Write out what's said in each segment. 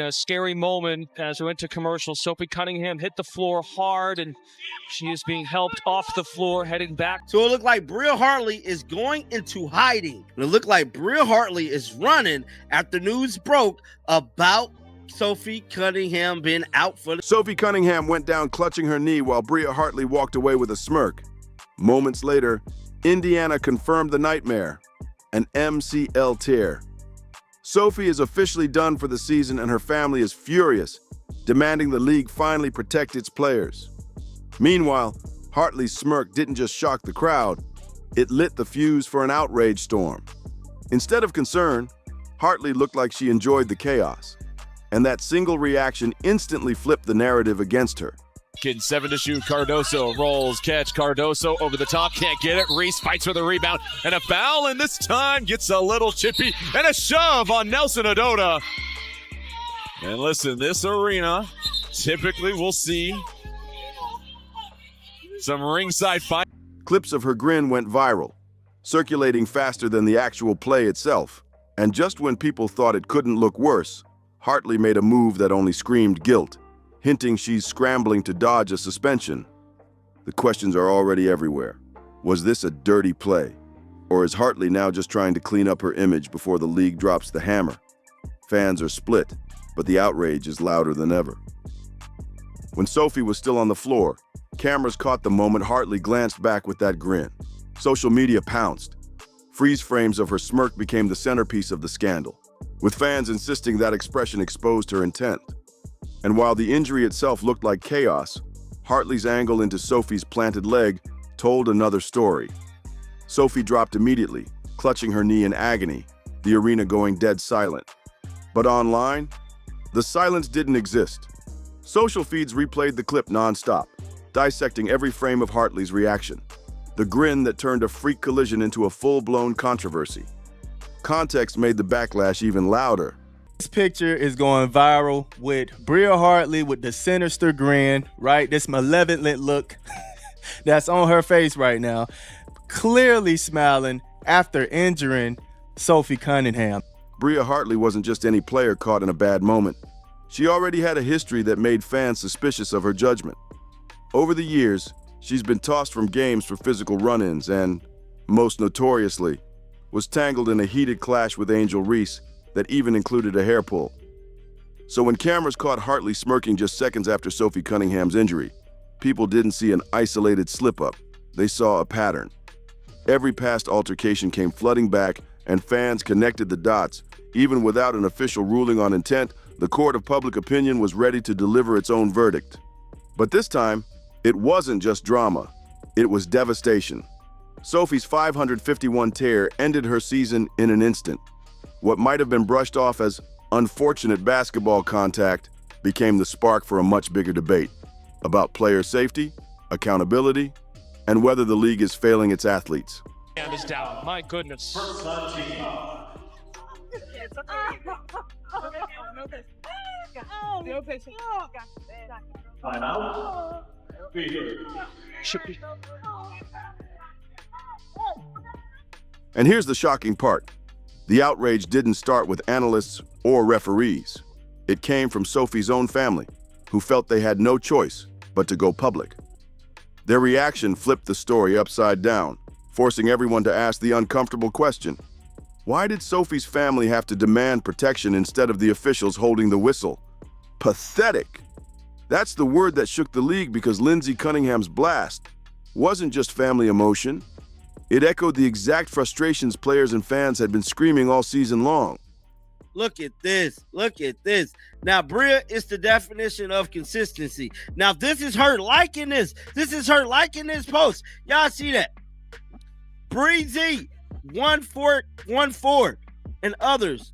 scary moment as we went to commercial. Sophie Cunningham hit the floor hard, and she is being helped off the floor, heading back. So it looked like Bria Hartley is going into hiding. And it looked like Bria Hartley is running after news broke about Sophie Cunningham being out for the... Sophie Cunningham went down clutching her knee while Bria Hartley walked away with a smirk. Moments later, Indiana confirmed the nightmare, an MCL tear. Sophie is officially done for the season and her family is furious, demanding the league finally protect its players. Meanwhile, Hartley's smirk didn't just shock the crowd, it lit the fuse for an outrage storm. Instead of concern, Hartley looked like she enjoyed the chaos, and that single reaction instantly flipped the narrative against her. Kid 7 to shoot. Cardoso rolls, catch. Cardoso over the top, can't get it. Reese fights for the rebound and a foul, and this time gets a little chippy and a shove on Nelson Adota. And listen, this arena typically will see some ringside fight. Clips of her grin went viral, circulating faster than the actual play itself. And just when people thought it couldn't look worse, Hartley made a move that only screamed guilt, hinting she's scrambling to dodge a suspension. The questions are already everywhere. Was this a dirty play? Or is Hartley now just trying to clean up her image before the league drops the hammer? Fans are split, but the outrage is louder than ever. When Sophie was still on the floor, cameras caught the moment Hartley glanced back with that grin. Social media pounced. Freeze frames of her smirk became the centerpiece of the scandal, with fans insisting that expression exposed her intent. And while the injury itself looked like chaos, Hartley's angle into Sophie's planted leg told another story. Sophie dropped immediately, clutching her knee in agony, the arena going dead silent. But online, the silence didn't exist. Social feeds replayed the clip nonstop, dissecting every frame of Hartley's reaction. The grin that turned a freak collision into a full-blown controversy. Context made the backlash even louder. This picture is going viral with Bria Hartley with the sinister grin, right? This malevolent look that's on her face right now, clearly smiling after injuring Sophie Cunningham. Bria Hartley wasn't just any player caught in a bad moment. She already had a history that made fans suspicious of her judgment. Over the years, she's been tossed from games for physical run-ins and, most notoriously, was tangled in a heated clash with Angel Reese that even included a hair pull. So when cameras caught Hartley smirking just seconds after Sophie Cunningham's injury, people didn't see an isolated slip-up. They saw a pattern. Every past altercation came flooding back, and fans connected the dots. Even without an official ruling on intent, the court of public opinion was ready to deliver its own verdict. But this time, it wasn't just drama. It was devastation. Sophie's 551 tear ended her season in an instant. What might have been brushed off as unfortunate basketball contact became the spark for a much bigger debate about player safety, accountability, and whether the league is failing its athletes. Hand is down. My goodness. And here's the shocking part. The outrage didn't start with analysts or referees. It came from Sophie's own family, who felt they had no choice but to go public. Their reaction flipped the story upside down, forcing everyone to ask the uncomfortable question. Why did Sophie's family have to demand protection instead of the officials holding the whistle? Pathetic. That's the word that shook the league, because Lindsey Cunningham's blast wasn't just family emotion. It echoed the exact frustrations players and fans had been screaming all season long. Look at this. Look at this. Now, Bria is the definition of consistency. Now, this is her liking this. This is her liking this post. Y'all see that? Breezy, 1414, and others.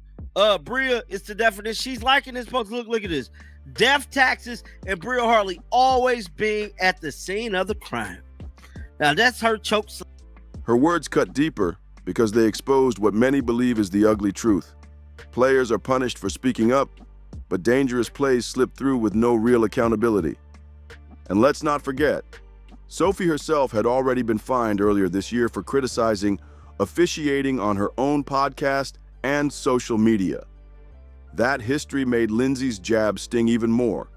Bria is the definition. She's liking this post. Look at this. Death taxes and Bria Hartley always being at the scene of the crime. Now, that's her choke. Her words cut deeper because they exposed what many believe is the ugly truth. Players are punished for speaking up, but dangerous plays slip through with no real accountability. And let's not forget, Sophie herself had already been fined earlier this year for criticizing officiating on her own podcast and social media. That history made Lindsay's jab sting even more,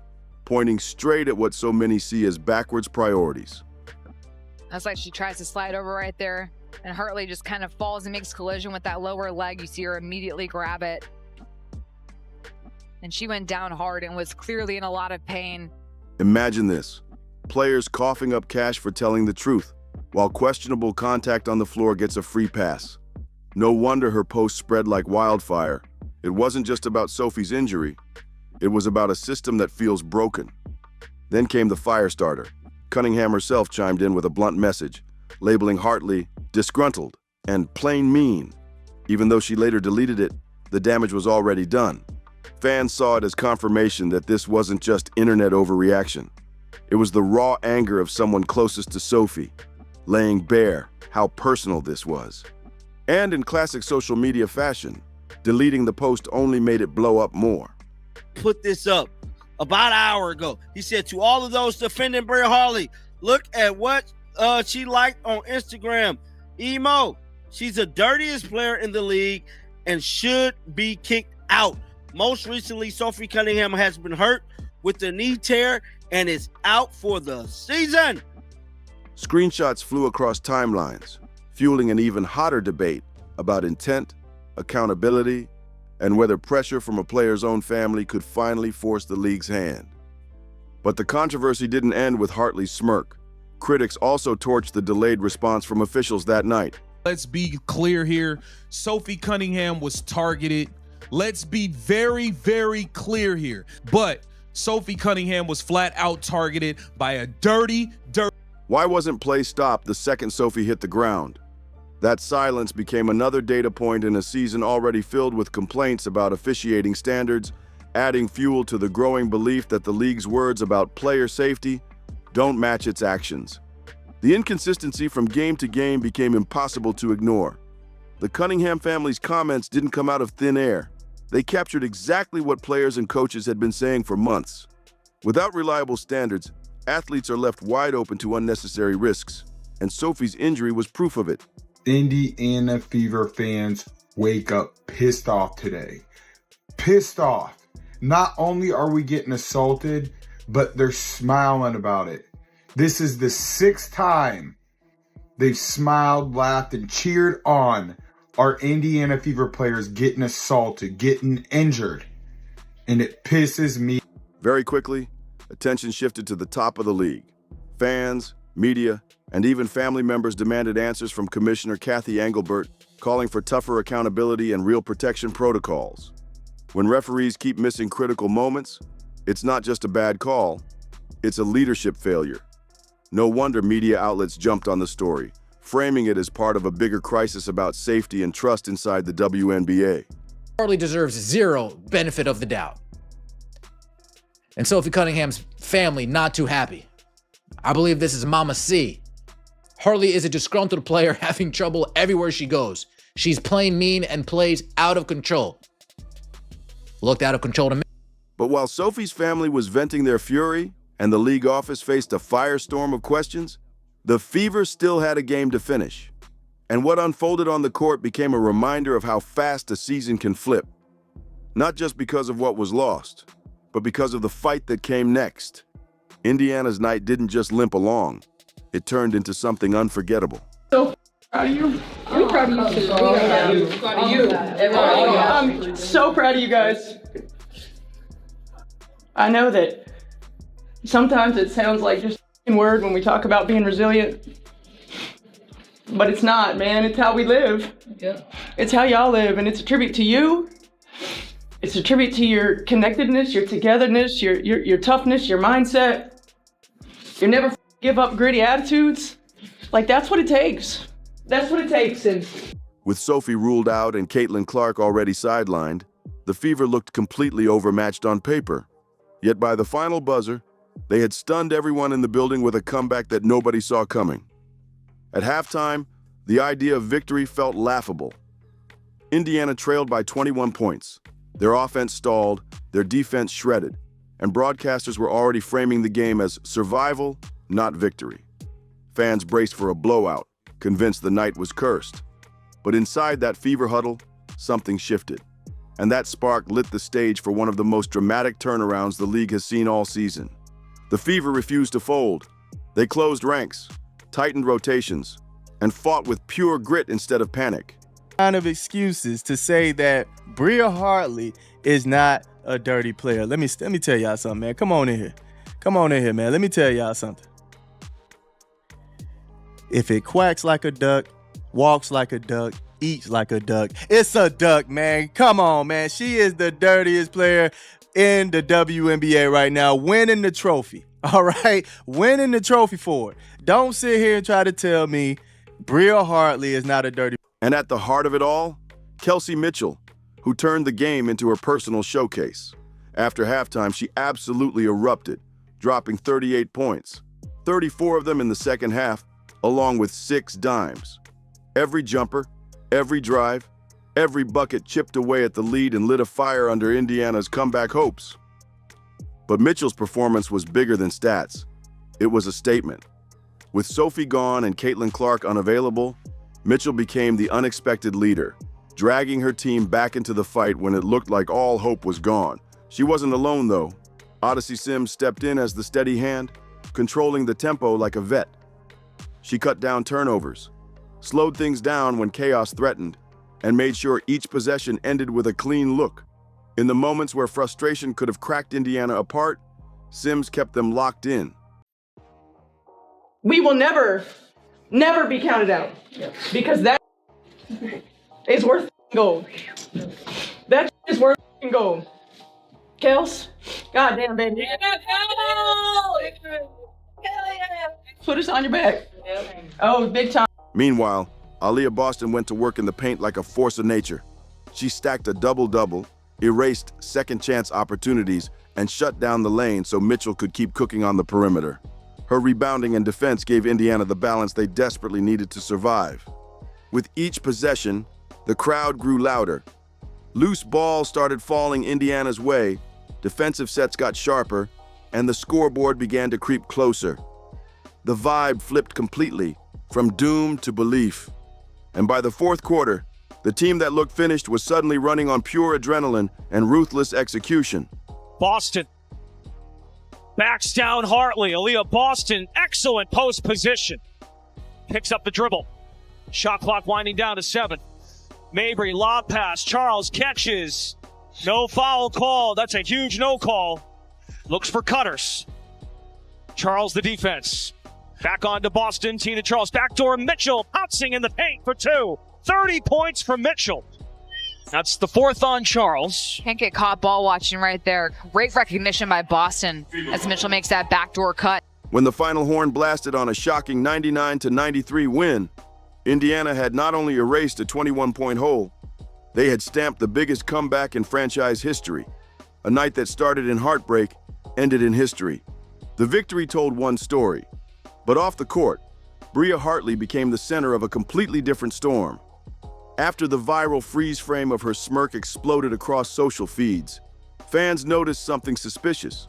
pointing straight at what so many see as backwards priorities. That's like she tries to slide over right there, and Hartley just kind of falls and makes collision with that lower leg. You see her immediately grab it. And she went down hard and was clearly in a lot of pain. Imagine this. Players coughing up cash for telling the truth, while questionable contact on the floor gets a free pass. No wonder her post spread like wildfire. It wasn't just about Sophie's injury. It was about a system that feels broken. Then came the fire starter. Cunningham herself chimed in with a blunt message, labeling Hartley disgruntled and plain mean. Even though she later deleted it, the damage was already done. Fans saw it as confirmation that this wasn't just internet overreaction. It was the raw anger of someone closest to Sophie, laying bare how personal this was. And in classic social media fashion, deleting the post only made it blow up more. Put this up about an hour ago. He said, to all of those defending Bria Hartley, look at what she liked on Instagram. Emo, she's the dirtiest player in the league and should be kicked out. Most recently, Sophie Cunningham has been hurt with the knee tear and is out for the season. Screenshots flew across timelines, fueling an even hotter debate about intent, accountability, and whether pressure from a player's own family could finally force the league's hand. But the controversy didn't end with Hartley's smirk. Critics also torched the delayed response from officials that night. Let's be clear here. Sophie Cunningham was targeted. Let's be very, very clear here. But Sophie Cunningham was flat out targeted by a dirty. Why wasn't play stopped the second Sophie hit the ground? That silence became another data point in a season already filled with complaints about officiating standards, adding fuel to the growing belief that the league's words about player safety don't match its actions. The inconsistency from game to game became impossible to ignore. The Cunningham family's comments didn't come out of thin air. They captured exactly what players and coaches had been saying for months. Without reliable standards, athletes are left wide open to unnecessary risks, and Sophie's injury was proof of it. Indiana Fever fans wake up pissed off today. Pissed off. Not only are we getting assaulted, but they're smiling about it. This is the 6th time they've smiled, laughed, and cheered on our Indiana Fever players getting assaulted, getting injured. And it pisses me. Very quickly, attention shifted to the top of the league. Fans, media, and even family members demanded answers from Commissioner Kathy Engelbert, calling for tougher accountability and real protection protocols. When referees keep missing critical moments, it's not just a bad call, it's a leadership failure. No wonder media outlets jumped on the story, framing it as part of a bigger crisis about safety and trust inside the WNBA. Hartley deserves zero benefit of the doubt. And Sophie Cunningham's family not too happy. I believe this is Mama C. Hartley is a disgruntled player having trouble everywhere she goes. She's plain mean and plays out of control. Looked out of control to me. But while Sophie's family was venting their fury and the league office faced a firestorm of questions, the Fever still had a game to finish. And what unfolded on the court became a reminder of how fast a season can flip. Not just because of what was lost, but because of the fight that came next. Indiana's night didn't just limp along. It turned into something unforgettable. So proud of you. We're proud of you too. Proud of you. I'm so proud of you guys. I know that sometimes it sounds like just a word when we talk about being resilient, but it's not, man. It's how we live. Yeah. It's how y'all live, and it's a tribute to you. It's a tribute to your connectedness, your togetherness, your toughness, your mindset. You never give up gritty attitudes. Like, that's what it takes. That's what it takes. And with Sophie ruled out and Caitlin Clark already sidelined, the Fever looked completely overmatched on paper. Yet by the final buzzer, they had stunned everyone in the building with a comeback that nobody saw coming. At halftime, the idea of victory felt laughable. Indiana trailed by 21 points. Their offense stalled, their defense shredded, and broadcasters were already framing the game as survival, not victory. Fans braced for a blowout, convinced the night was cursed. But inside that Fever huddle, something shifted. and that spark lit the stage for one of the most dramatic turnarounds the league has seen all season. The Fever refused to fold. They closed ranks, tightened rotations, and fought with pure grit instead of panic. Kind of excuses to say that Bria Hartley is not a dirty player. Let me tell y'all something, man. Come on in here. Come on in here, man. Let me tell y'all something. If it quacks like a duck, walks like a duck, eats like a duck, it's a duck, man. Come on, man. She is the dirtiest player in the WNBA right now, winning the trophy. All right? Winning the trophy for it. Don't sit here and try to tell me Bria Hartley is not a dirty. And at the heart of it all, Kelsey Mitchell, who turned the game into her personal showcase. After halftime, she absolutely erupted, dropping 38 points, 34 of them in the second half, along with 6 dimes. Every jumper, every drive, every bucket chipped away at the lead and lit a fire under Indiana's comeback hopes. But Mitchell's performance was bigger than stats. It was a statement. With Sophie gone and Caitlin Clark unavailable, Mitchell became the unexpected leader, dragging her team back into the fight when it looked like all hope was gone. She wasn't alone, though. Odyssey Sims stepped in as the steady hand, controlling the tempo like a vet. She cut down turnovers, slowed things down when chaos threatened, and made sure each possession ended with a clean look. In the moments where frustration could have cracked Indiana apart, Sims kept them locked in. We will never be counted out because that is worth gold. That is worth gold. Kels, goddamn baby. Put us on your back. Oh, big time. Meanwhile, Aaliyah Boston went to work in the paint like a force of nature. She stacked a double-double, erased second-chance opportunities, and shut down the lane so Mitchell could keep cooking on the perimeter. Her rebounding and defense gave Indiana the balance they desperately needed to survive. With each possession, the crowd grew louder. Loose balls started falling Indiana's way, defensive sets got sharper, and the scoreboard began to creep closer. The vibe flipped completely, from doom to belief. And by the fourth quarter, the team that looked finished was suddenly running on pure adrenaline and ruthless execution. Boston backs down Hartley. Aaliyah Boston, excellent post position. Picks up the dribble. Shot clock winding down to 7. Mabry, lob pass. Charles catches. No foul call. That's a huge no call. Looks for cutters. Charles the defense. Back on to Boston. Tina Charles. Backdoor Mitchell pouncing in the paint for 2. 30 points for Mitchell. That's the 4th on Charles. Can't get caught ball watching right there. Great recognition by Boston as Mitchell makes that backdoor cut. When the final horn blasted on a shocking 99-93 win, Indiana had not only erased a 21-point hole, they had stamped the biggest comeback in franchise history. A night that started in heartbreak, ended in history. The victory told one story, but off the court, Bria Hartley became the center of a completely different storm. After the viral freeze frame of her smirk exploded across social feeds, fans noticed something suspicious.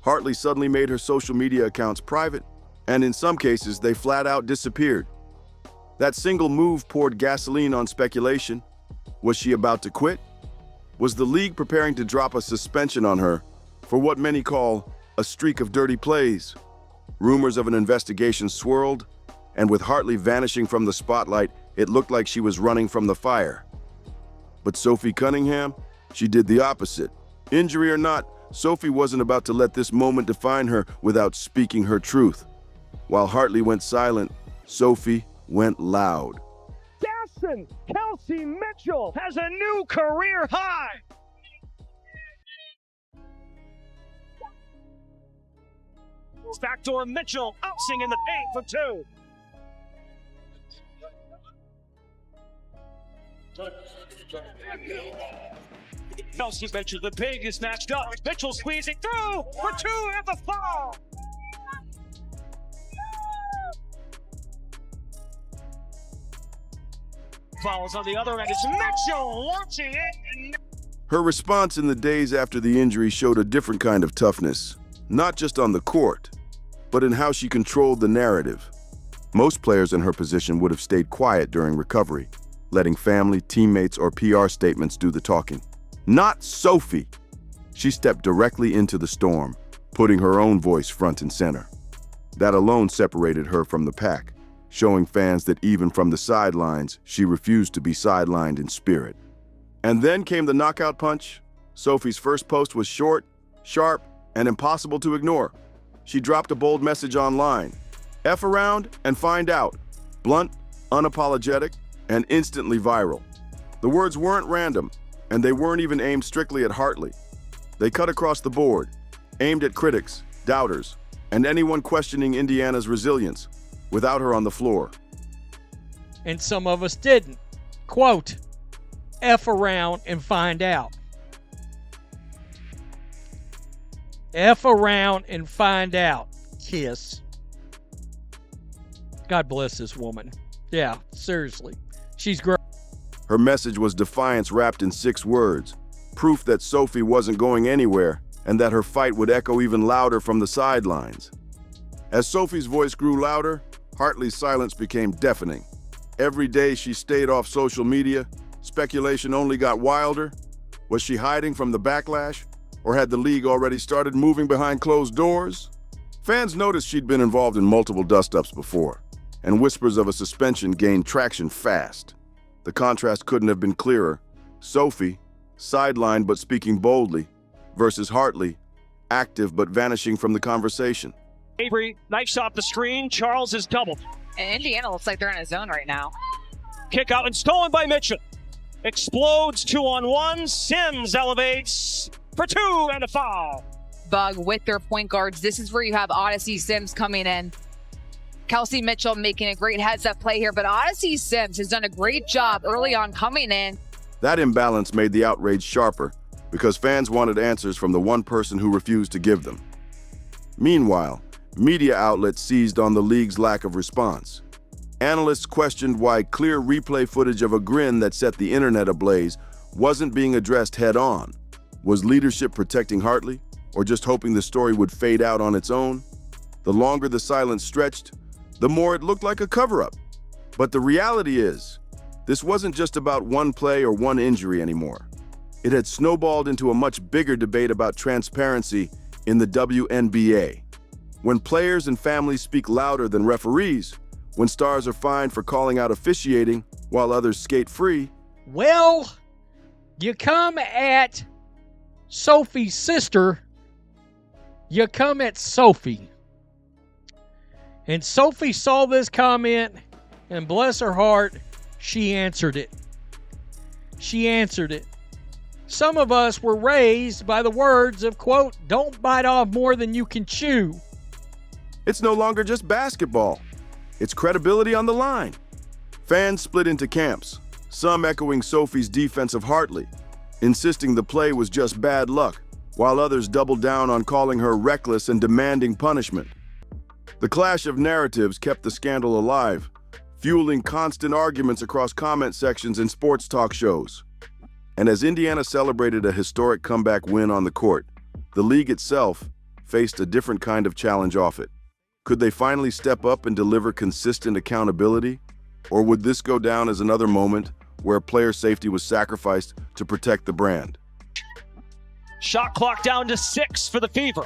Hartley suddenly made her social media accounts private, and in some cases, they flat out disappeared. That single move poured gasoline on speculation. Was she about to quit? Was the league preparing to drop a suspension on her for what many call a streak of dirty plays? Rumors of an investigation swirled, and with Hartley vanishing from the spotlight, it looked like she was running from the fire. But Sophie Cunningham, she did the opposite. Injury or not, Sophie wasn't about to let this moment define her without speaking her truth. While Hartley went silent, Sophie went loud. Gaston Kelsey Mitchell has a new career high. Backdoor Mitchell ouncing in the paint for 2. Kelsey Mitchell, the big is matched up. Mitchell squeezing through for 2 at the foul. Fouls on the other end. It's Mitchell launching it. Her response in the days after the injury showed a different kind of toughness, not just on the court, but in how she controlled the narrative. Most players in her position would have stayed quiet during recovery, letting family, teammates, or PR statements do the talking. Not Sophie. She stepped directly into the storm, putting her own voice front and center. That alone separated her from the pack, showing fans that even from the sidelines, she refused to be sidelined in spirit. And then came the knockout punch. Sophie's first post was short, sharp, and impossible to ignore. She dropped a bold message online. F around and find out. Blunt, unapologetic, and instantly viral. The words weren't random, and they weren't even aimed strictly at Hartley. They cut across the board, aimed at critics, doubters, and anyone questioning Indiana's resilience without her on the floor. And some of us didn't. Quote, F around and find out. F around and find out. Kiss. God bless this woman. Yeah, seriously. She's great. Her message was defiance wrapped in 6 words, proof that Sophie wasn't going anywhere and that her fight would echo even louder from the sidelines. As Sophie's voice grew louder, Hartley's silence became deafening. Every day she stayed off social media, speculation only got wilder. Was she hiding from the backlash? Or had the league already started moving behind closed doors? Fans noticed she'd been involved in multiple dust-ups before, and whispers of a suspension gained traction fast. The contrast couldn't have been clearer. Sophie, sidelined but speaking boldly, versus Hartley, active but vanishing from the conversation. Avery knifes off the screen. Charles is doubled. And Indiana looks like they're in a zone right now. Kick out and stolen by Mitchell. Explodes 2-on-1. Sims elevates for 2 and a foul. Bug with their point guards. This is where you have Odyssey Sims coming in. Kelsey Mitchell making a great heads-up play here, but Odyssey Sims has done a great job early on coming in. That imbalance made the outrage sharper because fans wanted answers from the one person who refused to give them. Meanwhile, media outlets seized on the league's lack of response. Analysts questioned why clear replay footage of a grin that set the internet ablaze wasn't being addressed head-on. Was leadership protecting Hartley, or just hoping the story would fade out on its own? The longer the silence stretched, the more it looked like a cover-up. But the reality is, this wasn't just about one play or one injury anymore. It had snowballed into a much bigger debate about transparency in the WNBA. When players and families speak louder than referees, when stars are fined for calling out officiating while others skate free. Well, you come at Sophie's sister, you come at Sophie. And Sophie saw this comment, and bless her heart, she answered it. She answered it. Some of us were raised by the words of, quote, don't bite off more than you can chew. It's no longer just basketball. It's credibility on the line. Fans split into camps, some echoing Sophie's defense of Hartley, insisting the play was just bad luck, while others doubled down on calling her reckless and demanding punishment. The clash of narratives kept the scandal alive, fueling constant arguments across comment sections and sports talk shows. And as Indiana celebrated a historic comeback win on the court, the league itself faced a different kind of challenge off it. Could they finally step up and deliver consistent accountability? Or would this go down as another moment where player safety was sacrificed to protect the brand? Shot clock down to 6 for the Fever.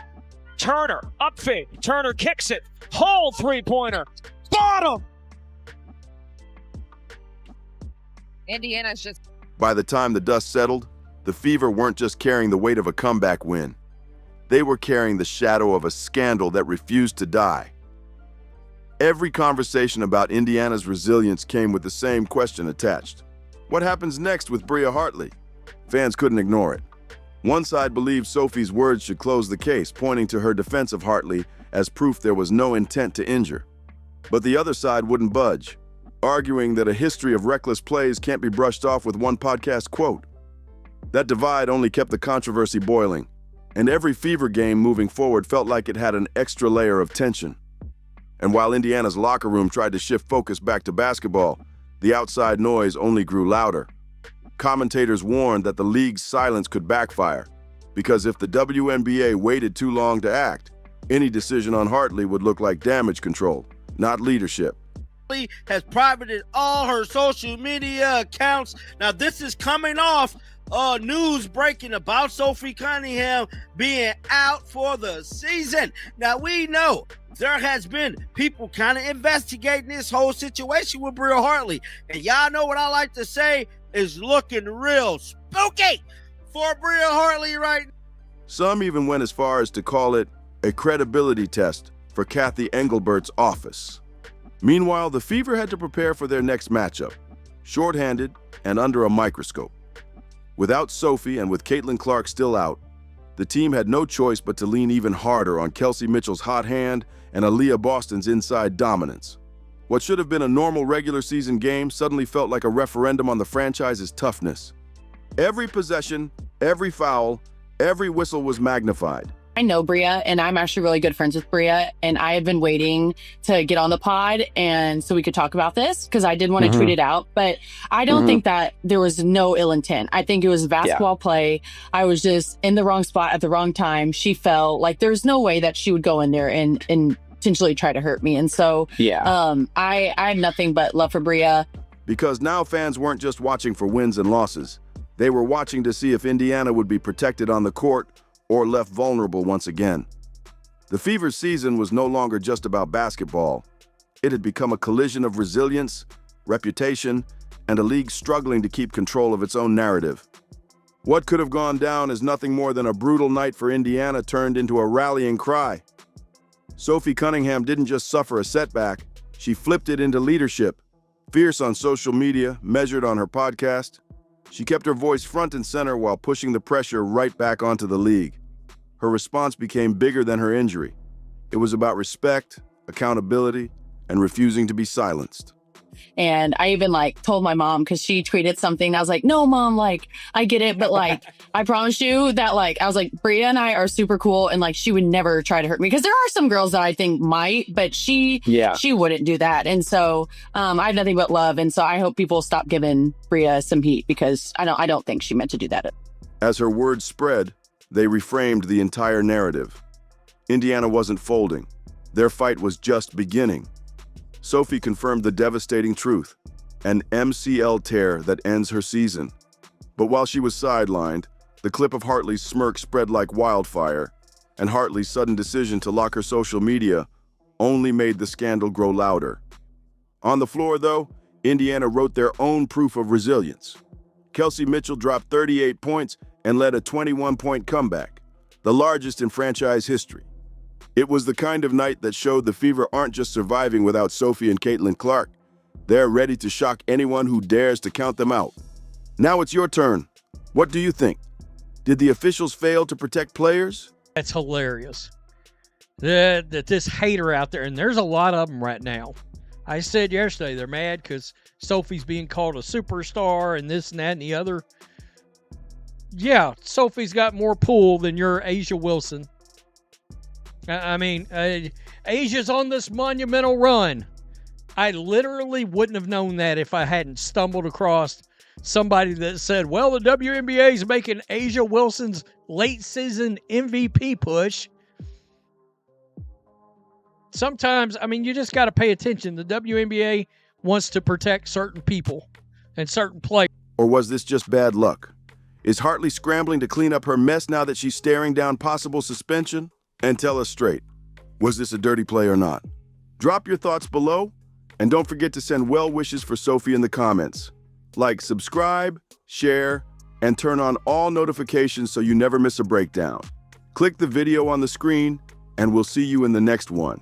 Turner, up fade. Turner kicks it. Hold three-pointer. Bottom! Indiana's just... By the time the dust settled, the Fever weren't just carrying the weight of a comeback win. They were carrying the shadow of a scandal that refused to die. Every conversation about Indiana's resilience came with the same question attached. What happens next with Bria Hartley? Fans couldn't ignore it. One side believed Sophie's words should close the case, pointing to her defense of Hartley as proof there was no intent to injure. But the other side wouldn't budge, arguing that a history of reckless plays can't be brushed off with one podcast quote. That divide only kept the controversy boiling, and every Fever game moving forward felt like it had an extra layer of tension. And while Indiana's locker room tried to shift focus back to basketball, the outside noise only grew louder. Commentators warned that the league's silence could backfire, because if the WNBA waited too long to act, any decision on Hartley would look like damage control, not leadership. Hartley has privated all her social media accounts. Now, this is coming off news breaking about Sophie Cunningham being out for the season. Now, we know there has been people kind of investigating this whole situation with Bria Hartley. And y'all know what I like to say is looking real spooky for Bria Hartley right now. Some even went as far as to call it a credibility test for Kathy Engelbert's office. Meanwhile, the Fever had to prepare for their next matchup, shorthanded and under a microscope. Without Sophie and with Caitlin Clark still out, the team had no choice but to lean even harder on Kelsey Mitchell's hot hand and Aaliyah Boston's inside dominance. What should have been a normal regular season game suddenly felt like a referendum on the franchise's toughness. Every possession, every foul, every whistle was magnified. I know Bria, and I'm actually really good friends with Bria, and I had been waiting to get on the pod and so we could talk about this because I did want to tweet it out, but I don't think that there was no ill intent. I think it was basketball play. I was just in the wrong spot at the wrong time. She fell. Like, there's no way that she would go in there and intentionally try to hurt me. And so I have nothing but love for Bria. Because now fans weren't just watching for wins and losses. They were watching to see if Indiana would be protected on the court or left vulnerable once again. The Fever's season was no longer just about basketball. It had become a collision of resilience, reputation, and a league struggling to keep control of its own narrative. What could have gone down as nothing more than a brutal night for Indiana turned into a rallying cry. Sophie Cunningham didn't just suffer a setback, she flipped it into leadership. Fierce on social media, measured on her podcast, she kept her voice front and center while pushing the pressure right back onto the league. Her response became bigger than her injury. It was about respect, accountability, and refusing to be silenced. And I even told my mom because she tweeted something. I was like, no, Mom, I get it. But I promise you that I was like, Bria and I are super cool. And she would never try to hurt me because there are some girls that I think might, but she wouldn't do that. And so I have nothing but love. And so I hope people stop giving Bria some heat because I don't think she meant to do that. As her words spread, they reframed the entire narrative. Indiana wasn't folding. Their fight was just beginning. Sophie confirmed the devastating truth, an MCL tear that ends her season. But while she was sidelined, the clip of Hartley's smirk spread like wildfire, and Hartley's sudden decision to lock her social media only made the scandal grow louder. On the floor, though, Indiana wrote their own proof of resilience. Kelsey Mitchell dropped 38 points and led a 21-point comeback, the largest in franchise history. It was the kind of night that showed the Fever aren't just surviving without Sophie and Caitlin Clark. They're ready to shock anyone who dares to count them out. Now it's your turn. What do you think? Did the officials fail to protect players? That's hilarious. That this hater out there, and there's a lot of them right now. I said yesterday they're mad because Sophie's being called a superstar and this and that and the other. Yeah, Sophie's got more pull than your A'ja Wilson. I mean, Asia's on this monumental run. I literally wouldn't have known that if I hadn't stumbled across somebody that said, well, the WNBA is making A'ja Wilson's late season MVP push. Sometimes, you just got to pay attention. The WNBA wants to protect certain people and certain players. Or was this just bad luck? Is Hartley scrambling to clean up her mess now that she's staring down possible suspension? And tell us straight, was this a dirty play or not? Drop your thoughts below, and don't forget to send well wishes for Sophie in the comments. Subscribe, share, and turn on all notifications so you never miss a breakdown. Click the video on the screen, and we'll see you in the next one.